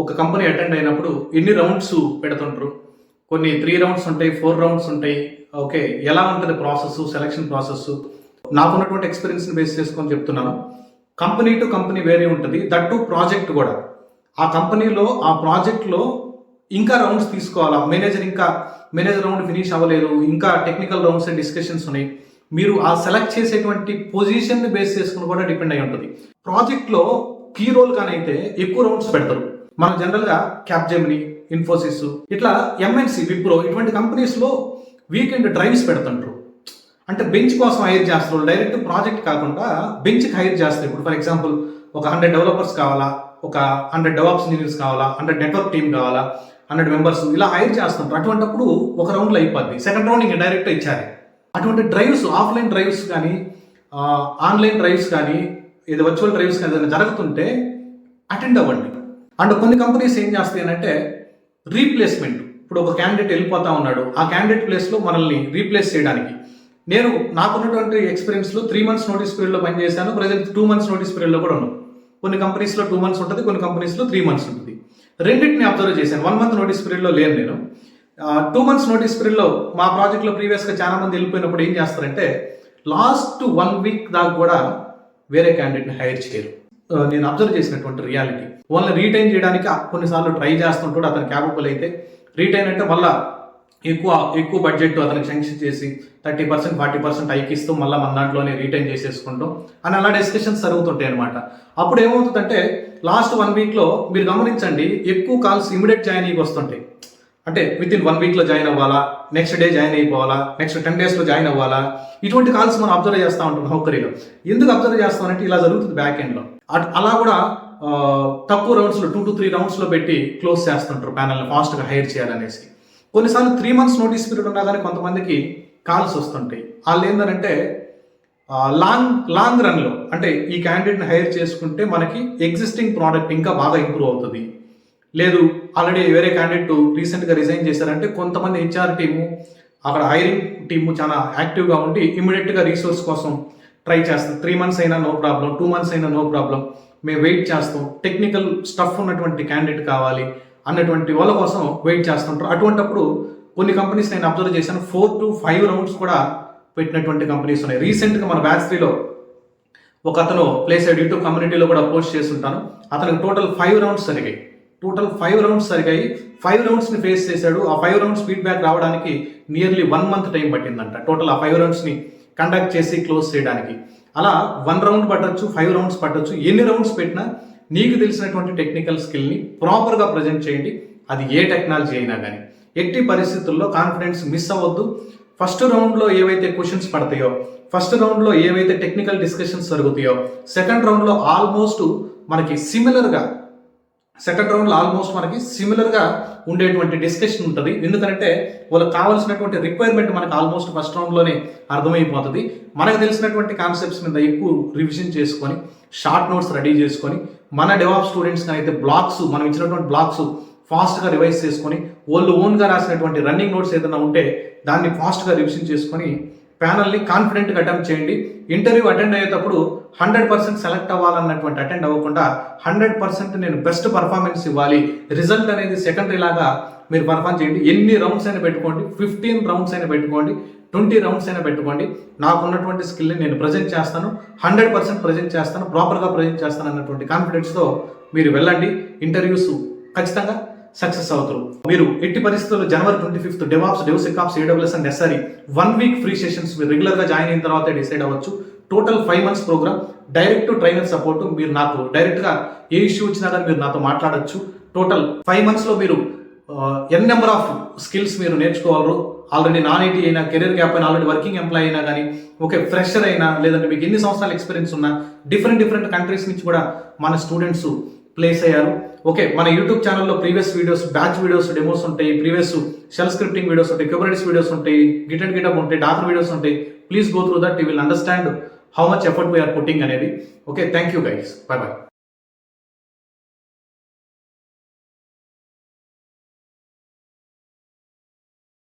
ఒక company attend అయినప్పుడు ఎన్ని రౌండ్స్ పెడుతుంటారు? కొన్ని 3 రౌండ్స్ ఉంటాయి, 4 రౌండ్స్ ఉంటాయి. ఓకే, ఎలా ఉంటుంది ప్రాసెస్, సెలక్షన్ ప్రాసెస్? నాకున్నటువంటి ఎక్స్పీరియన్స్ని బేస్ చేసుకొని చెప్తున్నాను. కంపెనీ టు కంపెనీ వేరే ఉంటుంది. దట్ టు ప్రాజెక్ట్ కూడా. ఆ కంపెనీలో ఆ ప్రాజెక్ట్లో ఇంకా రౌండ్స్ తీసుకోవాలా, మేనేజర్ రౌండ్ ఫినిష్ అవ్వలేదు, ఇంకా టెక్నికల్ రౌండ్స్ అండ్ డిస్కషన్స్ ఉన్నాయి. మీరు ఆ సెలెక్ట్ చేసేటువంటి పొజిషన్ని బేస్ చేసుకుని కూడా డిపెండ్ అయి ఉంటుంది. ప్రాజెక్ట్లో కీ రోల్ కానైతే ఎక్కువ రౌండ్స్ పెడతారు. మనం జనరల్గా క్యాప్జెమిని, ఇన్ఫోసిస్, ఇట్లా ఎంఎన్సి, విప్రో ఇటువంటి కంపెనీస్లో వీకెండ్ డ్రైవ్స్ పెడుతుంటారు. అంటే బెంచ్ కోసం హైర్ చేస్తారు. డైరెక్ట్ ప్రాజెక్ట్ కాకుండా బెంచ్కి హైర్ చేస్తారు. ఇప్పుడు ఫర్ ఎగ్జాంపుల్ ఒక 100 డెవలపర్స్ కావాలా, ఒక 100 డెవాప్స్ ఇంజనీర్స్ కావాలా, 100 నెట్వర్క్ టీమ్ కావాలా, 100 మెంబర్స్ ఇలా హైర్ చేస్తుంటారు. అటువంటిప్పుడు ఒక రౌండ్లో అయిపోద్ది. సెకండ్ రౌండ్ ఇంకా డైరెక్ట్ ఇచ్చారు. అటువంటి డ్రైవ్స్, ఆఫ్లైన్ డ్రైవ్స్ కానీ ఆన్లైన్ డ్రైవ్స్ కానీ ఏదో వర్చువల్ డ్రైవ్స్ కానీ ఏదైనా జరుగుతుంటే అటెండ్ అవ్వండి. అండ్ కొన్ని కంపెనీస్ ఏం చేస్తాయి అంటే రీప్లేస్మెంట్. ఇప్పుడు ఒక క్యాండిడేట్ వెళ్ళిపోతా ఉన్నాడు, ఆ క్యాండిడేట్ ప్లేస్లో మనల్ని రీప్లేస్ చేయడానికి నాకున్నటువంటి ఎక్స్పీరియన్స్లో 3 months నోటీస్ పీరియడ్లో పనిచేశాను. ప్రజెంట్ 2 months నోటీస్ పీరియడ్లో కూడా ఉన్నాను. కొన్ని కంపెనీస్లో 2 months ఉంటుంది, కొన్ని కంపెనీస్లో 3 months ఉంటుంది. రెండింటిని అబ్జర్వ్ చేశాను. 1 month నోటీస్ పీరియడ్లో లేను నేను. 2 months నోటీస్ పీరియడ్లో మా ప్రాజెక్ట్లో ప్రీవియస్గా చాలా మంది వెళ్ళిపోయినప్పుడు ఏం చేస్తారంటే లాస్ట్ 1 week దాకా కూడా వేరే క్యాండిడేట్ని హైర్ చేయరు. నేను అబ్జర్వ్ చేసినటువంటి రియాలిటీ. వాళ్ళని రీటైన్ చేయడానికి కొన్నిసార్లు ట్రై చేస్తుంటాడు. అతను క్యాపబుల్ అయితే రీటైన్ అంటే మళ్ళీ ఎక్కువ బడ్జెట్ అతనికి శాంక్షన్ చేసి 30%, 40% హైక్ ఇస్తూ మళ్ళీ మన దాంట్లోనే రీటైన్ చేసేసుకుంటాం అని అలా డిస్కషన్స్ జరుగుతుంటాయి అనమాట. అప్పుడు ఏమవుతుందంటే లాస్ట్ 1 weekలో మీరు గమనించండి, ఎక్కువ కాల్స్ ఇమీడియట్ జాయిన్ అయ్యి వస్తుంటాయి. అంటే వితిన్ 1 weekలో జాయిన్ అవ్వాలా, నెక్స్ట్ డే జాయిన్ అయిపోవాలా, నెక్స్ట్ 10 daysలో జాయిన్ అవ్వాలా, ఇటువంటి కాల్స్ మనం అబ్జర్వ్ చేస్తూ ఉంటాం నౌకరీలో. ఎందుకు అబ్జర్వ్ చేస్తామంటే ఇలా జరుగుతుంది బ్యాక్ ఎండ్లో. అలా కూడా తక్కువ రౌండ్స్లో 2 to 3 రౌండ్స్లో పెట్టి క్లోజ్ చేస్తుంటారు ప్యానల్ని ఫాస్ట్గా హైర్ చేయాలనేసి. కొన్నిసార్లు 3 months నోటీస్ పీరియడ్ ఉన్నా కానీ కొంతమందికి కాల్స్ వస్తుంటాయి. వాళ్ళు ఏంటంటే లాంగ్ రన్లో అంటే ఈ క్యాండిడేట్ని హైర్ చేసుకుంటే మనకి ఎగ్జిస్టింగ్ ప్రోడక్ట్ ఇంకా బాగా ఇంప్రూవ్ అవుతుంది. లేదు ఆల్రెడీ వేరే క్యాండిడేట్ రీసెంట్గా రిజైన్ చేశారంటే కొంతమంది హెచ్ఆర్ టీము, అక్కడ హైరింగ్ టీము చాలా యాక్టివ్గా ఉండి ఇమీడియట్గా రీసోర్స్ కోసం ట్రై చేస్తాం. 3 months అయినా నో ప్రాబ్లం, 2 months అయినా నో ప్రాబ్లం, మేము వెయిట్ చేస్తాం. టెక్నికల్ స్టఫ్ ఉన్నటువంటి క్యాండిడేట్ కావాలి అన్నటువంటి వాళ్ళ కోసం వెయిట్ చేస్తుంటారు. అటువంటిప్పుడు కొన్ని కంపెనీస్ నేను అబ్జర్వ్ చేశాను 4 to 5 rounds కూడా పెట్టినటువంటి కంపెనీస్ ఉన్నాయి. రీసెంట్గా మన బ్యాచ్ 3లో ఒక అతను ప్లేస్ అయ్యాడు, యూట్యూబ్ కమ్యూనిటీలో కూడా పోస్ట్ చేస్తుంటాను. అతనికి టోటల్ 5 rounds జరిగాయి. 5 roundsని ఫేస్ చేశాడు. ఆ 5 rounds ఫీడ్బ్యాక్ రావడానికి నియర్లీ 1 month టైం పట్టిందంట. టోటల్ ఆ 5 roundsని కండక్ట్ చేసి క్లోజ్ చేయడానికి. అలా 1 round పట్టొచ్చు, 5 rounds పట్టొచ్చు. ఎన్ని రౌండ్స్ పెట్టినా నీకు తెలిసినటువంటి టెక్నికల్ స్కిల్ని ప్రాపర్గా ప్రజెంట్ చేయండి. అది ఏ టెక్నాలజీ అయినా కానీ. ఎట్టి పరిస్థితుల్లో కాన్ఫిడెన్స్ మిస్ అవ్వద్దు. ఫస్ట్ రౌండ్లో ఏవైతే క్వశ్చన్స్ పడతాయో, ఫస్ట్ రౌండ్లో ఏవైతే టెక్నికల్ డిస్కషన్స్ జరుగుతాయో, సెకండ్ రౌండ్లో ఆల్మోస్ట్ మనకి సిమిలర్గా ఉండేటువంటి డిస్కషన్ ఉంటుంది. ఎందుకంటే వాళ్ళకి కావాల్సినటువంటి రిక్వైర్మెంట్ మనకు ఆల్మోస్ట్ ఫస్ట్ రౌండ్లోనే అర్థమైపోతుంది. మనకు తెలిసినటువంటి కాన్సెప్ట్స్ మీద ఎక్కువ రివిజన్ చేసుకొని షార్ట్ నోట్స్ రెడీ చేసుకొని మన డెవాప్ స్టూడెంట్స్ అయితే మనం ఇచ్చినటువంటి బ్లాక్స్ ఫాస్ట్గా రివైజ్ చేసుకొని వాళ్ళు ఓన్గా రాసినటువంటి రన్నింగ్ నోట్స్ ఏదైనా ఉంటే దాన్ని ఫాస్ట్గా రివిజన్ చేసుకొని ప్యానల్ని కాన్ఫిడెంట్గా అటెంప్ట్ చేయండి. ఇంటర్వ్యూ అటెండ్ అయ్యేటప్పుడు 100% సెలెక్ట్ అవ్వాలన్నటువంటి అటెండ్ అవ్వకుండా 100% నేను బెస్ట్ పర్ఫార్మెన్స్ ఇవ్వాలి, రిజల్ట్ అనేది సెకండరీ లాగా మీరు పర్ఫార్మ్ చేయండి. ఎన్ని రౌండ్స్ అయినా పెట్టుకోండి, 15 rounds అయినా పెట్టుకోండి, 20 rounds అయినా పెట్టుకోండి. నాకున్నటువంటి స్కిల్ని నేను ప్రజెంట్ చేస్తాను, 100% ప్రజెంట్ చేస్తాను, ప్రాపర్గా ప్రజెంట్ చేస్తాను అన్నటువంటి కాన్ఫిడెన్స్తో మీరు వెళ్ళండి. ఇంటర్వ్యూస్ ఖచ్చితంగా సక్సెస్ అవుతారు. మీరు ఎట్టి పరిస్థితుల్లో January 25th DevOps, DevSecOps, AWS and SRE 1 week free sessions మీరు రెగ్యులర్గా జాయిన్ అయిన తర్వాత డిసైడ్ అవ్వచ్చు. Total 5 months programme, direct trainer support. మీరు నాకు డైరెక్ట్గా ఏ ఇష్యూ వచ్చినా కానీ మీరు నాతో మాట్లాడచ్చు. టోటల్ 5 monthsలో మీరు ఎన్ నెంబర్ ఆఫ్ స్కిల్స్ మీరు నేర్చుకోగలరు. ఆల్రెడీ నాన్ ఐటీ అయినా, కెరీర్ గ్యాప్ అయినా, ఆల్రెడీ వర్కింగ్ ఎంప్లాయ్ అయినా కానీ, ఓకే ఫ్రెషర్ అయినా, లేదంటే మీకు ఎన్ని సంవత్సరాల ఎక్స్పీరియన్స్ ఉన్నా, డిఫరెంట్ కంట్రీస్ నుంచి కూడా మన స్టూడెంట్స్ ప్లేస్ అయ్యారు. ఓకే, మన యూట్యూబ్ ఛానల్లో previous videos, batch videos, demos ఉంటాయి, ప్రీవియస్ షెల్ స్క్రిప్టింగ్ వీడియోస్ ఉంటాయి, Kubernetes వీడియోస్ ఉంటాయి, గిట్ అండ్ గిటప్ ఉంటాయి, డాకర్ వీడియోస్ ఉంటాయి. Please go through that, you will understand how much effort we're putting అనేది. Okay, thank you guys, by.